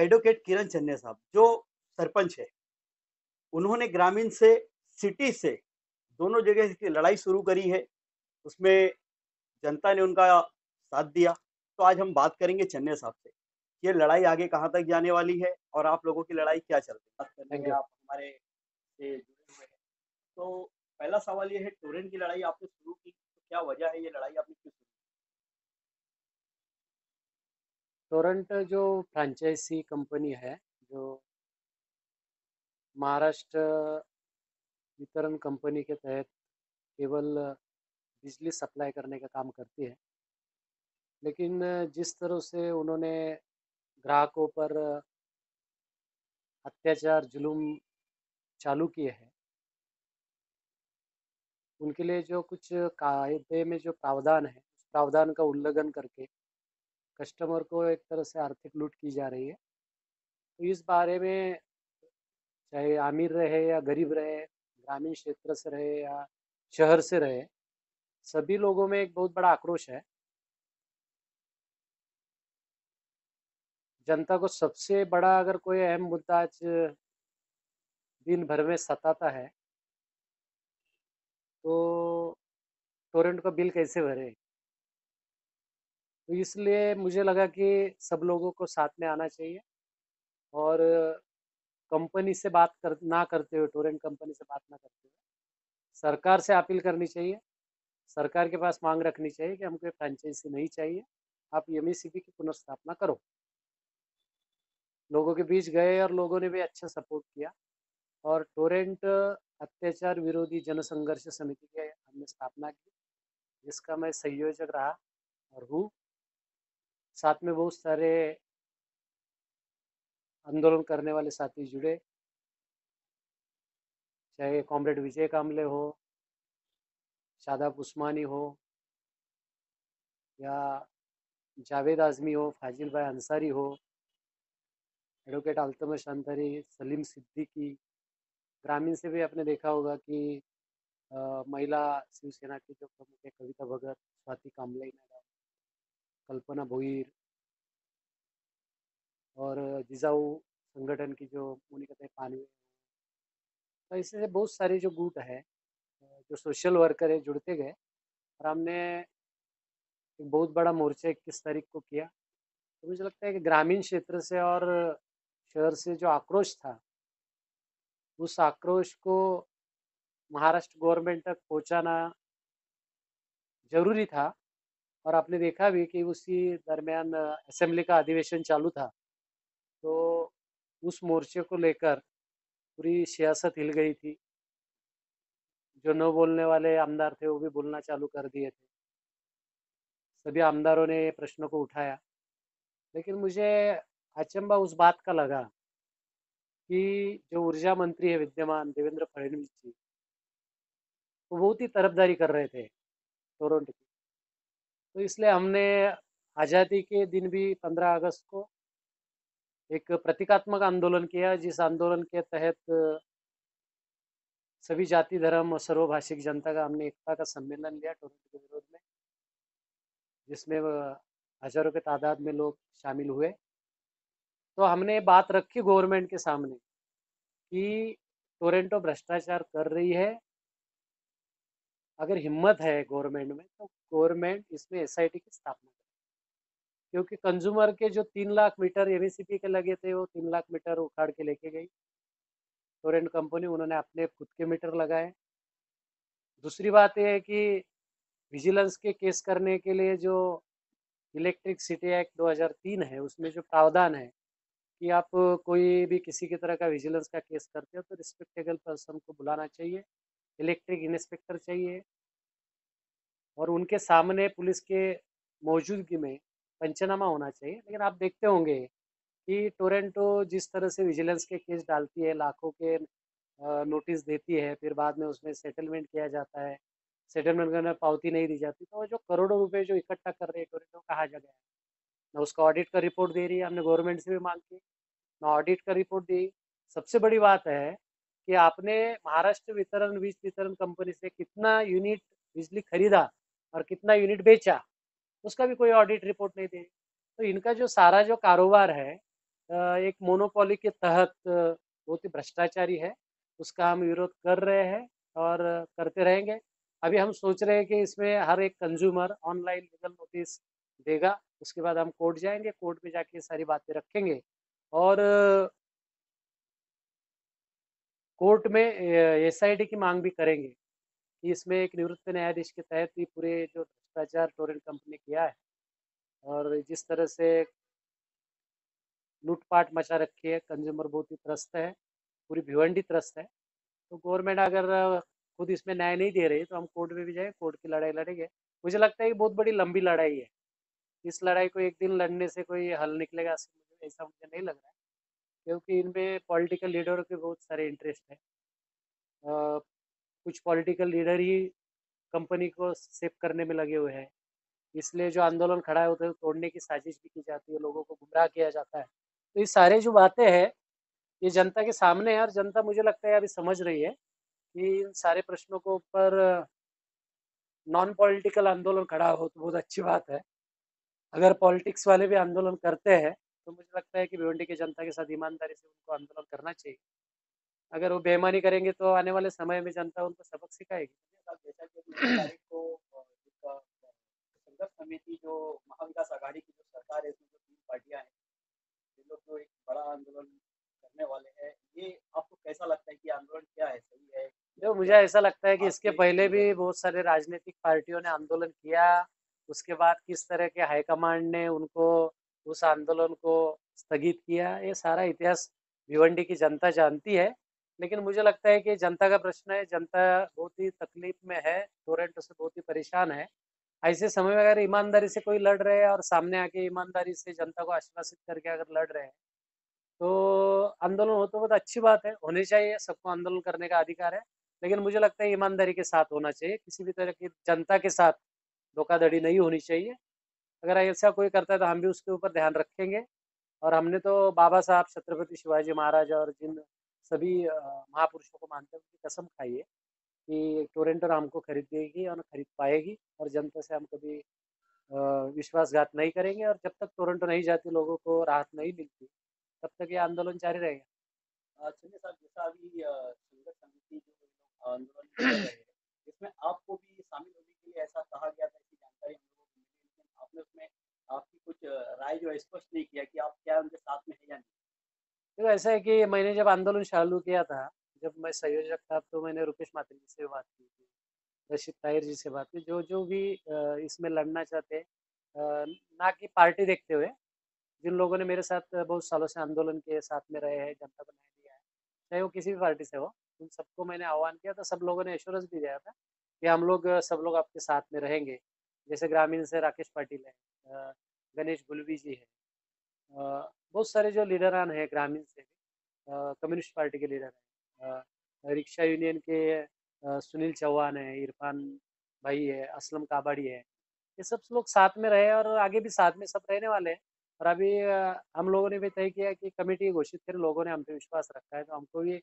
Advocate किरण चन्ने साहब जो सरपंच है, उन्होंने ग्रामीण से सिटी से दोनों जगह की लड़ाई शुरू करी है। उसमें जनता ने उनका साथ दिया। तो आज हम बात करेंगे चन्ने साहब से। ये लड़ाई आगे कहाँ तक जाने वाली है और आप लोगों की लड़ाई क्या चल रही है? बात करने थैंक में यू। आप हमारे से जुड़े हुए हैं। तो पहला सवाल ये है, टोरेंट की लड़ाई आपने शुरू की, तो क्या वजह है ये लड़ाई आपने क्यों शुरू टोरंट जो फ्रेंचाइजी कंपनी है, जो महाराष्ट्र वितरण कंपनी के तहत केवल बिजली सप्लाई करने का काम करती है, लेकिन जिस तरह से उन्होंने ग्राहकों पर अत्याचार जुल्म चालू किए हैं, उनके लिए जो कुछ कायदे में जो प्रावधान है, उस प्रावधान का उल्लंघन करके कस्टमर को एक तरह से आर्थिक लूट की जा रही है। तो इस बारे में चाहे अमीर रहे या गरीब रहे, ग्रामीण क्षेत्र से रहे या शहर से रहे, सभी लोगों में एक बहुत बड़ा आक्रोश है। जनता को सबसे बड़ा अगर कोई अहम मुद्दा आज दिन भर में सताता है, तो टोरेंट का बिल कैसे भरे। तो इसलिए मुझे लगा कि सब लोगों को साथ में आना चाहिए और कंपनी से बात कर ना करते हुए, टोरेंट कंपनी से बात ना करते हुए सरकार से अपील करनी चाहिए। सरकार के पास मांग रखनी चाहिए कि हमको फ्रेंचाइजी नहीं चाहिए, आप एमईसीबी की पुनर्स्थापना करो। लोगों के बीच गए और लोगों ने भी अच्छा सपोर्ट किया और टोरेंट अत्याचार विरोधी जनसंघर्ष समिति की हमने स्थापना की, जिसका मैं संयोजक रहा और हूँ। साथ में बहुत सारे आंदोलन करने वाले साथी जुड़े, चाहे कॉमरेड विजय कामले हो, शादाब उस्मानी हो, या जावेद आजमी हो, फाजिल भाई अंसारी हो, एडवोकेट अल्तमश अंसारी, सलीम सिद्दीकी। ग्रामीण से भी आपने देखा होगा कि महिला शिवसेना की जो प्रमुख है कविता भगत, स्वाति कामले मैडम, कल्पना भोईर, और जिजाऊ संगठन की जो मोनिका पानवे। तो इससे बहुत सारे जो गुट है, जो सोशल वर्कर है, जुड़ते गए और हमने एक बहुत बड़ा मोर्चा 21 तारीख को किया। तो मुझे लगता है कि ग्रामीण क्षेत्र से और शहर से जो आक्रोश था, उस आक्रोश को महाराष्ट्र गवर्नमेंट तक पहुंचाना जरूरी था। और आपने देखा भी कि उसी दरमियान असेंबली का अधिवेशन चालू था, तो उस मोर्चे को लेकर पूरी सियासत हिल गई थी। जो न बोलने वाले आमदार थे वो भी बोलना चालू कर दिए थे। सभी आमदारों ने प्रश्नों को उठाया, लेकिन मुझे अचंभा उस बात का लगा कि जो ऊर्जा मंत्री है विद्यमान देवेंद्र फडणवीस जी, वो बहुत ही तरफदारी कर रहे थे टोरंटो की। तो इसलिए हमने आज़ादी के दिन भी 15 अगस्त को एक प्रतीकात्मक आंदोलन किया, जिस आंदोलन के तहत सभी जाति धर्म और सर्वभाषिक जनता का हमने एकता का सम्मेलन लिया टोरंटो के विरोध में, जिसमें हजारों के तादाद में लोग शामिल हुए। तो हमने बात रखी गवर्नमेंट के सामने कि टोरंटो भ्रष्टाचार कर रही है। अगर हिम्मत है गवर्नमेंट में, तो गवर्नमेंट इसमें एसआईटी की स्थापना करे, क्योंकि कंज्यूमर के जो 3 लाख मीटर एमएससीपी के लगे थे, वो 3 लाख मीटर उखाड़ के लेके गई टोरेंट कंपनी। उन्होंने अपने खुद के मीटर लगाए। दूसरी बात यह है कि विजिलेंस के केस करने के लिए जो इलेक्ट्रिक सिटी एक्ट 2003 है, उसमें जो प्रावधान है कि आप कोई भी किसी की तरह का विजिलेंस का केस करते हो तो रिस्पेक्टेबल पर्सन को बुलाना चाहिए, इलेक्ट्रिक इंस्पेक्टर चाहिए, और उनके सामने पुलिस के मौजूदगी में पंचनामा होना चाहिए। लेकिन आप देखते होंगे कि टोरंटो जिस तरह से विजिलेंस के केस डालती है, लाखों के नोटिस देती है, फिर बाद में उसमें सेटलमेंट किया जाता है, सेटलमेंट करने में पावती नहीं दी जाती, तो जो करोड़ों रुपए जो इकट्ठा कर रहे हैं टोरंटो, कहाँ जगह है ना। उसका ऑडिट का रिपोर्ट दे रही है, हमने गवर्नमेंट से भी मांग की ना, ऑडिट का रिपोर्ट दी। सबसे बड़ी बात है कि आपने महाराष्ट्र वितरण वीज वितरण कंपनी से कितना यूनिट बिजली खरीदा और कितना यूनिट बेचा, उसका भी कोई ऑडिट रिपोर्ट नहीं दे रही। तो इनका जो सारा जो कारोबार है, एक मोनोपोली के तहत बहुत ही भ्रष्टाचारी है, उसका हम विरोध कर रहे हैं और करते रहेंगे। अभी हम सोच रहे हैं कि इसमें हर एक कंज्यूमर ऑनलाइन लीगल नोटिस देगा, उसके बाद हम कोर्ट जाएंगे, कोर्ट में जाके सारी बातें रखेंगे और कोर्ट में एसआईटी की मांग भी करेंगे कि इसमें एक निवृत्त न्यायाधीश के तहत ही पूरे जो भ्रष्टाचार टोरेंट कंपनी ने किया है और जिस तरह से लूटपाट मचा रखी है, कंज्यूमर बहुत ही त्रस्त है, पूरी भिवंडी त्रस्त है। तो गवर्नमेंट अगर खुद इसमें न्याय नहीं दे रही तो हम कोर्ट में भी जाए, कोर्ट की लड़ाई लड़ेंगे। मुझे लगता है कि बहुत बड़ी लंबी लड़ाई है, इस लड़ाई को एक दिन लड़ने से कोई हल निकलेगा ऐसा मुझे नहीं लग रहा है, क्योंकि इनमें पॉलिटिकल लीडरों के बहुत सारे इंटरेस्ट है। कुछ पॉलिटिकल लीडर ही कंपनी को सेव करने में लगे हुए हैं, इसलिए जो आंदोलन खड़ा होता है तोड़ने की साजिश भी की जाती है, लोगों को गुमराह किया जाता है। तो ये सारे जो बातें हैं ये जनता के सामने है और जनता मुझे लगता है अभी समझ रही है कि इन सारे प्रश्नों को ऊपर नॉन पॉलिटिकल आंदोलन खड़ा हो तो बहुत अच्छी बात है। अगर पॉलिटिक्स वाले भी आंदोलन करते हैं तो मुझे लगता है कि भिवंडी की जनता के साथ ईमानदारी से उनको आंदोलन करना चाहिए। अगर वो बेईमानी करेंगे तो आने वाले समय में जनता उनको सबक सिखाएगी। जैसा कि अभी 6 तारीख को जिसका संघर्ष समिति जो महाविकास आघाड़ी की जो सरकार है, इसमें जो 3 पार्टियां हैं, ये लोग जो एक बड़ा आंदोलन करने वाले हैं, ये आपको कैसा लगता है कि आंदोलन क्या है, सही है? जो मुझे ऐसा लगता है कि इसके पहले भी बहुत सारे राजनीतिक पार्टियों ने आंदोलन किया, उसके बाद किस तरह के हाईकमांड ने उनको उस आंदोलन को स्थगित किया, ये सारा इतिहास भिवंडी की जनता जानती है। लेकिन मुझे लगता है कि जनता का प्रश्न है, जनता बहुत ही तकलीफ में है, टोरेंट से बहुत ही परेशान है। ऐसे समय में अगर ईमानदारी से कोई लड़ रहे हैं और सामने आके ईमानदारी से जनता को आश्वासित करके अगर लड़ रहे हैं तो आंदोलन हो तो बहुत अच्छी बात है, होनी चाहिए, सबको आंदोलन करने का अधिकार है। लेकिन मुझे लगता है ईमानदारी के साथ होना चाहिए, किसी भी तरह की जनता के साथ धोखाधड़ी नहीं होनी चाहिए। अगर ऐसा कोई करता है तो हम भी उसके ऊपर ध्यान रखेंगे। और हमने तो बाबा साहब छत्रपति शिवाजी महाराज और जिन सभी महापुरुषों को मानते हैं उनकी कसम खाई है कि टोरेंटो हमको खरीदेगी और खरीद पाएगी और जनता से हम कभी विश्वासघात नहीं करेंगे। और जब तक टोरंटो नहीं जाती, लोगों को राहत नहीं मिलती, तब तक ये आंदोलन जारी रहेगा। चलिए साहब, जैसा अभी संघर्ष समिति जो लोग आंदोलन कर रहे हैं, इसमें आपको भी शामिल होने के लिए ऐसा कहा गया था, ऐसी जानकारी हम लोगों को मिली, लेकिन आपने उसमें आपकी कुछ राय जो है स्पष्ट नहीं किया कि आप क्या उनके साथ में है या नहीं। तो ऐसा है कि मैंने जब आंदोलन चालू किया था, जब मैं संयोजक था, तो मैंने रुपेश माथुर जी से बात की थी, रशीद ताहिर जी से बात की, जो जो भी इसमें लड़ना चाहते हैं, ना कि पार्टी देखते हुए, जिन लोगों ने मेरे साथ बहुत सालों से आंदोलन के साथ में रहे हैं, जनता को न्याय दिया है, चाहे वो किसी भी पार्टी से हो, उन सबको मैंने आह्वान किया था। सब लोगों ने एश्योरेंस भी दिया था कि हम लोग सब लोग आपके साथ में रहेंगे। जैसे ग्रामीण से राकेश पाटिल है, गणेश गुलवी जी है, बहुत सारे जो लीडरान हैं ग्रामीण से भी, कम्युनिस्ट पार्टी के लीडर हैं, रिक्शा यूनियन के सुनील चौहान है, इरफान भाई है, असलम काबाड़ी है, ये सब लोग साथ में रहे और आगे भी साथ में सब रहने वाले हैं। और अभी हम लोगों ने भी तय किया कि कमेटी घोषित करें, लोगों ने हम पे विश्वास रखा है तो हमको भी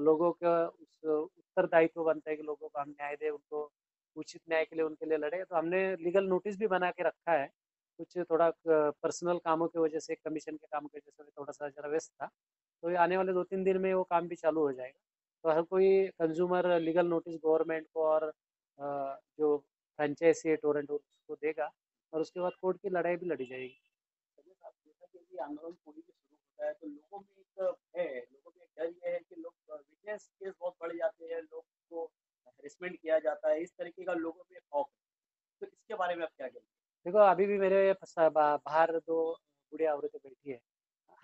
लोगों का उस उत्तरदायित्व बनता है कि लोगों को हम न्याय दें, उनको उचित न्याय के लिए उनके लिए लड़े। तो हमने लीगल नोटिस भी बना के रखा है। कुछ थोड़ा पर्सनल कामों की वजह से, कमीशन के काम की वजह से थोड़ा सा जरा व्यस्त था, तो ये आने वाले 2-3 दिन में वो काम भी चालू हो जाएगा। तो हर कोई कंज्यूमर लीगल नोटिस गवर्नमेंट को और जो फ्रेंचाइजी है टोरेंट उसको देगा और उसके बाद कोर्ट की लड़ाई भी लड़ी जाएगी। चलिए साहब, जैसा कि अभी आंदोलन पूरी भी शुरू होता है, तो लोगों में एक है, लोगों में एक डर ये है कि लोग विटनेस केस बहुत बढ़ जाते हैं, लोग को हेरेसमेंट किया जाता है, इस तरीके का लोगों में खौफ है। तो इसके बारे में आप क्या कहेंगे? देखो अभी भी मेरे बाहर 2 बूढ़ी औरतें बैठी है,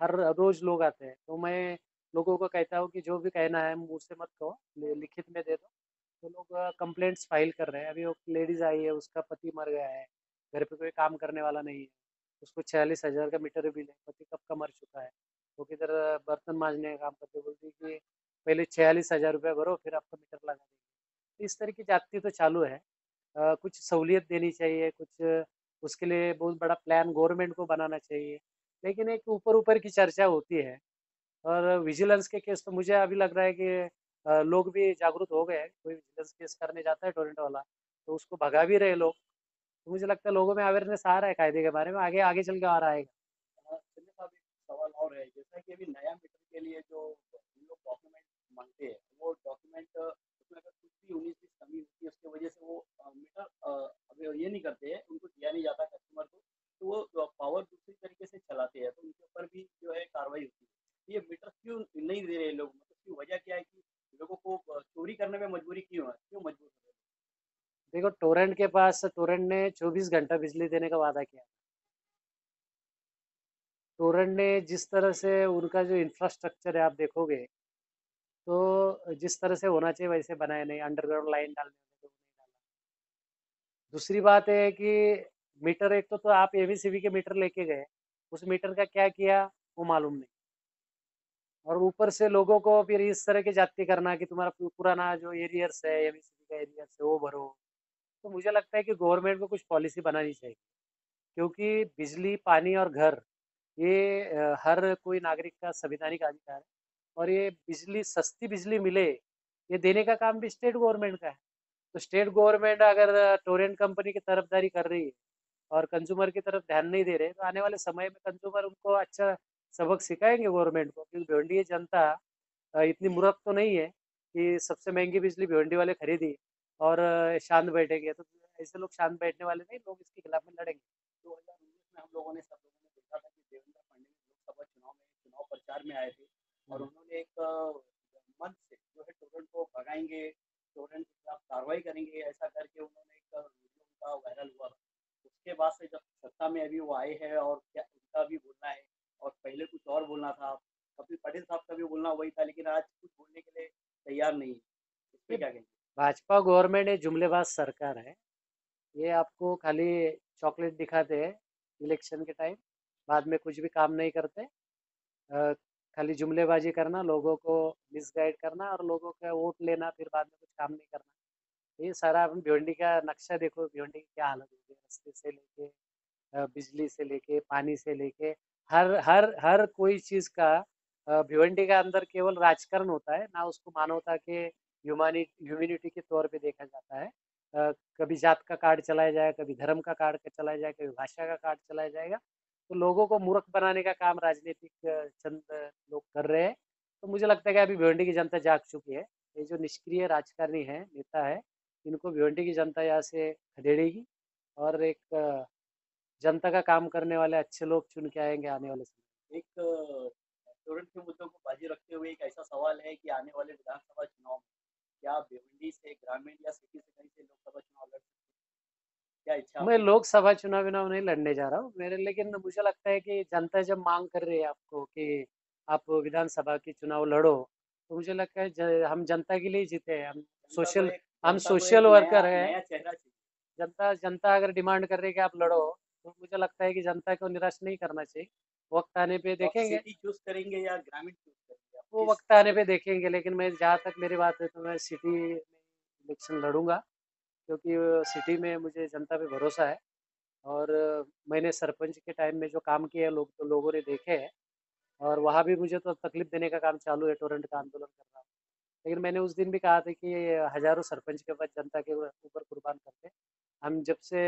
हर रोज लोग आते हैं, तो मैं लोगों को कहता हूँ कि जो भी कहना है मुंह से मत कहो, लिखित में दे दो। तो लोग कंप्लेंट्स फाइल कर रहे हैं। अभी वो लेडीज आई है, उसका पति मर गया है, घर पे कोई काम करने वाला नहीं है, उसको 46,000 का मीटर बिल है, पति कब का मर चुका है, वो किधर बर्तन मांजने का काम करते, बोलती कि पहले 46,000 रुपया भरो फिर आपका मीटर लगा देंगे। इस तरह की जाति तो चालू है। कुछ सहूलियत देनी चाहिए, कुछ उसके लिए बहुत बड़ा प्लान गवर्नमेंट को बनाना चाहिए। लेकिन एक ऊपर ऊपर की चर्चा होती है। और विजिलेंस के केस तो मुझे अभी लग रहा है कि लोग भी जागरूक हो गए हैं। कोई विजिलेंस केस करने जाता है टोरंटो वाला तो उसको भगा भी रहे लोग। तो मुझे लगता है लोगों में अवेयरनेस आ रहा है कायदे के बारे में, आगे आगे चल के आ रहा है। चलिए साहब, एक सवाल और और जैसा कि अभी नया मीटर के लिए जो हम लोग डॉक्यूमेंट मांगते हैं, वो डॉक्यूमेंट उसमें अगर कुछ भी 19-20 कमी होती है, उसकी वजह से वो मीटर अब ये नहीं करते हैं, उनको दिया नहीं जाता कस्टमर को, तो वो पावर दूसरी तरीके से चलाते हैं, तो उनके ऊपर भी जो है कार्रवाई होती है। ये मीटर क्यों नहीं दे रहे लोग, मतलब इसकी वजह क्या है कि लोगों को चोरी करने में मजबूरी क्यों है, क्यों मजबूर हो रहे हैं? देखो, टोरेंट ने 24 घंटा बिजली देने का वादा किया। टोरेंट ने जिस तरह से उनका जो इंफ्रास्ट्रक्चर है आप देखोगे, तो जिस तरह से होना चाहिए वैसे बनाया नहीं, अंडरग्राउंड लाइन डालने वाले तो नहीं डाला। दूसरी बात है कि मीटर, एक तो आप एबीसीबी के मीटर लेके गए, उस मीटर का क्या किया वो मालूम नहीं, और ऊपर से लोगों को फिर इस तरह की जाति करना कि तुम्हारा पुराना जो एरियर्स है, एबीसीबी का एरियर्स है, वो भरो। तो मुझे लगता है कि गवर्नमेंट को कुछ पॉलिसी बनानी चाहिए, क्योंकि बिजली, पानी और घर, ये हर कोई नागरिक का संवैधानिक अधिकार है, और ये बिजली, सस्ती बिजली मिले, ये देने का काम भी स्टेट गवर्नमेंट का है। तो स्टेट गवर्नमेंट अगर टोरेंट कंपनी की तरफदारी कर रही है और कंज्यूमर की तरफ ध्यान नहीं दे रहे, तो आने वाले समय में कंज्यूमर उनको अच्छा सबक सिखाएंगे गवर्नमेंट को, क्योंकि भिवंडी की जनता इतनी मूर्ख तो नहीं है कि सबसे महंगी बिजली भिवंडी वाले खरीदी और शांत बैठेंगे। तो ऐसे लोग शांत बैठने वाले नहीं, लोग इसके खिलाफ में लड़ेंगे। 2019 में हम लोगों ने सब लोगों ने देखा था कि देवेंद्र फडणवीस लोकसभा चुनाव में चुनाव प्रचार में आए थे और हम्म। उन्होंने एक मंच से जो है टोरेंट को भगाएंगे, टोरेंट के खिलाफ कार्रवाई करेंगे, ऐसा करके उन्होंने एक वीडियो उनका वायरल हुआ था। उसके बाद से जब सत्ता में अभी वो आए हैं और क्या उनका भी बोलना है, और पहले कुछ और बोलना था, कपिल पटेल साहब का भी बोलना वही था, लेकिन आज कुछ बोलने के लिए तैयार नहीं है। इस पे ये क्या कहेंगे? भाजपा गवर्नमेंट एक जुमलेबाज सरकार है। ये आपको खाली चॉकलेट दिखाते हैं इलेक्शन के टाइम, बाद में कुछ भी काम नहीं करते। अ, खाली जुमलेबाजी करना, लोगों को मिसगाइड करना और लोगों का वोट लेना, फिर बाद में कुछ काम नहीं करना। ये सारा हम भिवंडी का नक्शा देखो, भिवंडी की क्या हालत हो गई है, रास्ते से लेके बिजली से लेके पानी से लेके हर हर हर कोई चीज का भिवंडी का अंदर केवल राजकारण होता है ना, उसको मानवता के ह्यूमैनिटी के तौर पे देखा जाता है। कभी जात का कार्ड चलाया जाए, कभी धर्म का कार्ड चलाया जाए, कभी भाषा का कार्ड चलाया जाएगा। तो लोगों को मूर्ख बनाने का काम राजनीतिक चंद लोग कर रहे हैं। तो मुझे लगता है कि अभी भिवंडी की जनता जाग चुकी है। ये जो निष्क्रिय राजकारणी है, नेता है, इनको भिवंडी की जनता यहाँ से खदेड़ेगी, और एक जनता का काम करने वाले अच्छे लोग चुन के आएंगे आने वाले समय। एक टोरेंट के मुद्दों को बाजी रखते हुए एक ऐसा सवाल है कि आने वाले विधानसभा चुनाव में क्या भिवंडी से ग्रामीण या सिटी से कहीं से लोकसभा चुनाव लड़ सकते हैं? क्या इच्छा मैं आपकी? लोकसभा चुनाव नहीं लड़ने जा रहा हूँ मेरे, लेकिन मुझे लगता है कि जनता जब मांग कर रही है आपको कि आप विधानसभा की चुनाव लड़ो, तो मुझे लगता है हम जनता के लिए जीते हैं। हम जनता को सोशल एक नया वर्कर है। नया चेहरा चाहिए। जनता जनता अगर डिमांड कर रही है कि आप लड़ो, तो मुझे लगता है कि जनता को निराश नहीं करना चाहिए। वक्त आने पे तो आप देखेंगे। सिटी चूज करेंगे या ग्रामीण चूज करेंगे, आप वो किस? वक्त आने पे देखेंगे, लेकिन मैं, जहाँ तक मेरी बात है, तो मैं सिटी में इलेक्शन लड़ूंगा, क्योंकि सिटी में मुझे जनता पे भरोसा है। और मैंने सरपंच के टाइम में जो काम किया है, लोग तो लोगों ने देखे हैं, और वहाँ भी मुझे तो तकलीफ देने का काम चालू है, टोरेंट का आंदोलन कर रहा हूँ। लेकिन मैंने उस दिन भी कहा था कि हजारों सरपंच के बाद जनता के ऊपर कुर्बान करते हैं। हम जब से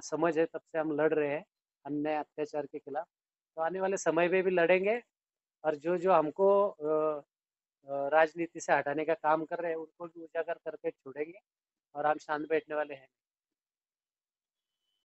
समझ है, तब से हम लड़ रहे हैं अन्याय अत्याचार के खिलाफ। तो आने वाले समय में भी लड़ेंगे, और जो जो हमको राजनीति से हटाने का काम कर रहे हैं, उनको भी उजागर करके छोड़ेंगे, और हम शांत बैठने वाले हैं।